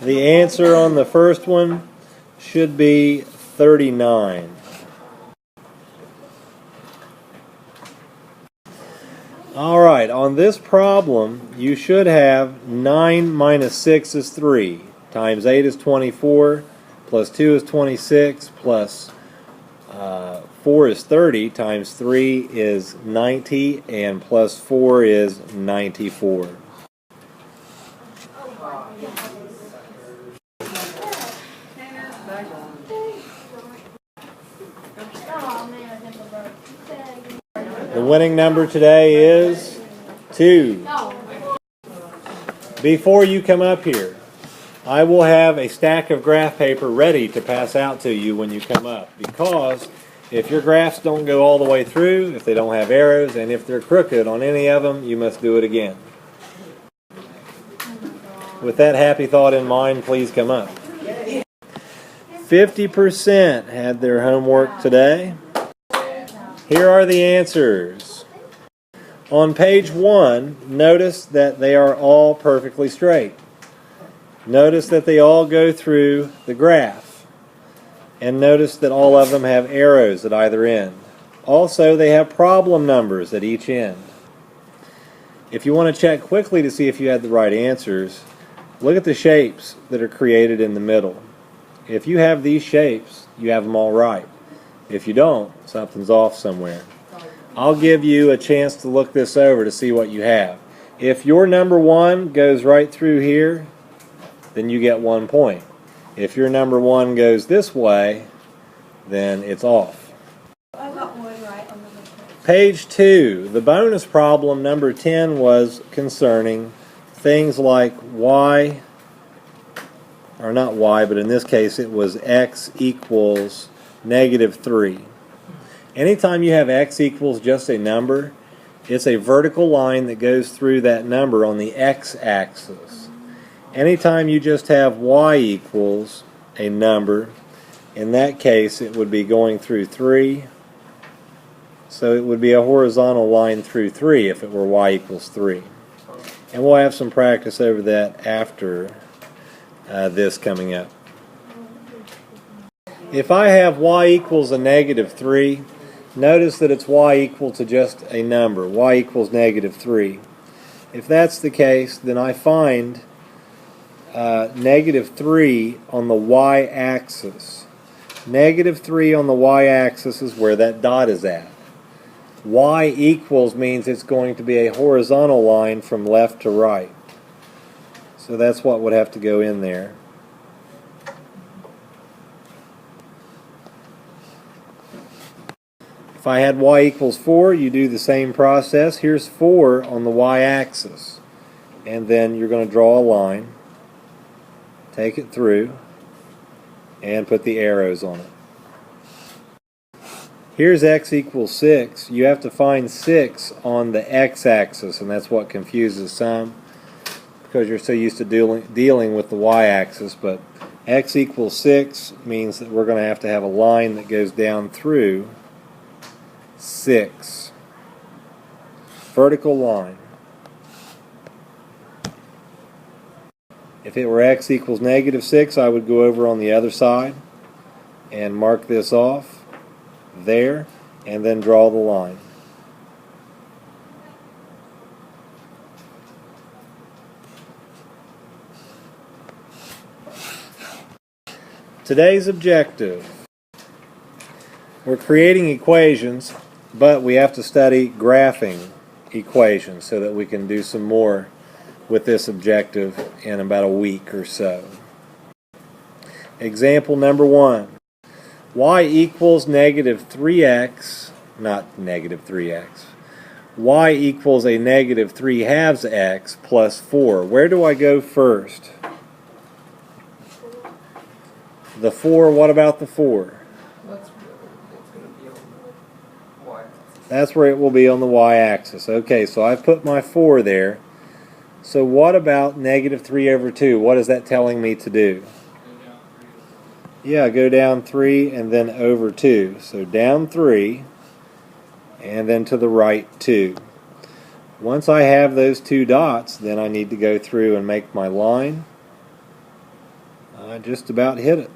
The answer on the first one should be 39. Alright, on this problem, you should have 9 minus 6 is 3, times 8 is 24, plus 2 is 26, plus 4 is 30, times 3 is 90, and plus 4 is 94. The winning number today is 2. Before you come up here, I will have a stack of graph paper ready to pass out to you when you come up, because if your graphs don't go all the way through, if they don't have arrows, and if they're crooked on any of them, you must do it again. With that happy thought in mind, please come up. 50% had their homework today. Here are the answers. On page 1, notice that they are all perfectly straight. Notice that they all go through the graph. And notice that all of them have arrows at either end. Also, they have problem numbers at each end. If you want to check quickly to see if you had the right answers, look at the shapes that are created in the middle. If you have these shapes, you have them all right. If you don't, something's off somewhere. I'll give you a chance to look this over to see what you have. If your number 1 goes right through here, then you get 1 point. If your number 1 goes this way, then it's off. I got one right on the Page 2, the bonus problem number 10 was concerning things like y, or not y, but in this case it was x equals -3. Anytime you have x equals just a number, it's a vertical line that goes through that number on the x-axis. Anytime you just have y equals a number, in that case it would be going through 3. So it would be a horizontal line through 3 if it were y equals 3. And we'll have some practice over that after this coming up. If I have y equals a -3, notice that it's y equal to just a number, y equals -3. If that's the case, then I find -3 on the y-axis. -3 on the y-axis is where that dot is at. Y equals means it's going to be a horizontal line from left to right. So that's what would have to go in there. If I had y equals 4, you do the same process. Here's 4 on the y-axis. And then you're going to draw a line, take it through, and put the arrows on it. Here's x equals 6. You have to find 6 on the x-axis, and that's what confuses some, because you're so used to dealing with the y-axis. But x equals 6 means that we're going to have a line that goes down through 6. Vertical line. If it were x equals -6, I would go over on the other side and mark this off there, and then draw the line. Today's objective. We're creating equations, but we have to study graphing equations so that we can do some more with this objective in about a week or so. Example number 1. Y equals -3x, not -3x. Y equals a -3/2 x plus 4. Where do I go first? The 4, what about the 4? That's where it will be on the y-axis. Okay, so I've put my 4 there. So what about -3/2? What is that telling me to do? Yeah, go down 3 and then over 2. So down 3 and then to the right 2. Once I have those 2 dots, then I need to go through and make my line. I just about hit it.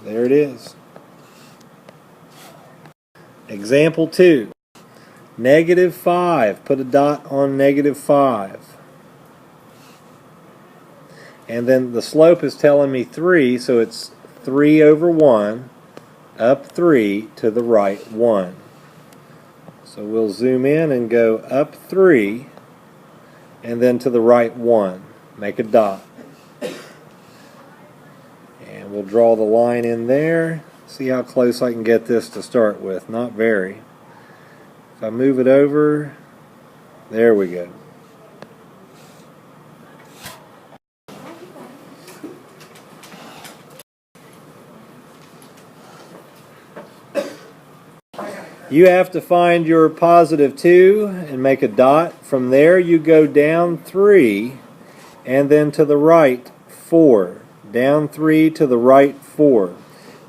There it is. Example 2. -5. Put a dot on -5. And then the slope is telling me 3, so it's 3 over 1, up 3 to the right 1. So we'll zoom in and go up 3 and then to the right 1. Make a dot. And we'll draw the line in there. See how close I can get this to start with. Not very. If I move it over, there we go. You have to find your +2 and make a dot. From there you go down 3 and then to the right 4. Down 3 to the right 4.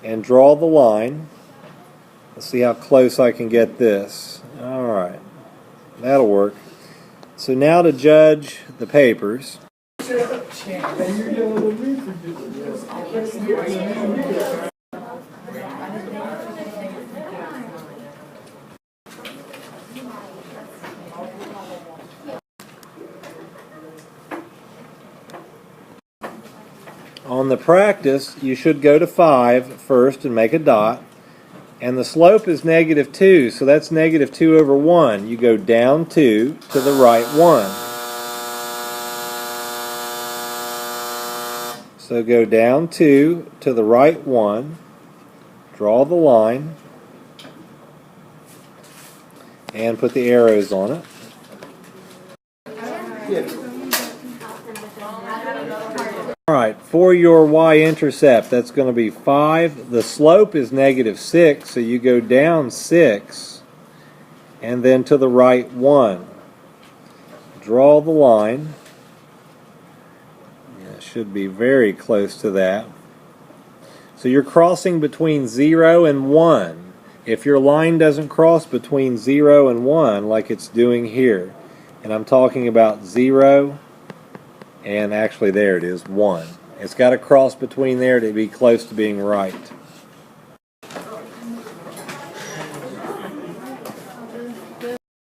And draw the line. Let's see how close I can get this. Alright, that'll work. So now to judge the papers. On the practice, you should go to 5 first and make a dot. And the slope is -2, so that's -2 over 1. You go down 2 to the right 1. So go down 2 to the right 1. Draw the line. And put the arrows on it. Alright, for your y-intercept, that's going to be 5. The slope is -6, so you go down 6 and then to the right 1. Draw the line. Yeah, it should be very close to that. So you're crossing between 0 and 1. If your line doesn't cross between 0 and 1 like it's doing here, and I'm talking about 0 and actually there it is, 1. It's got to cross between there to be close to being right.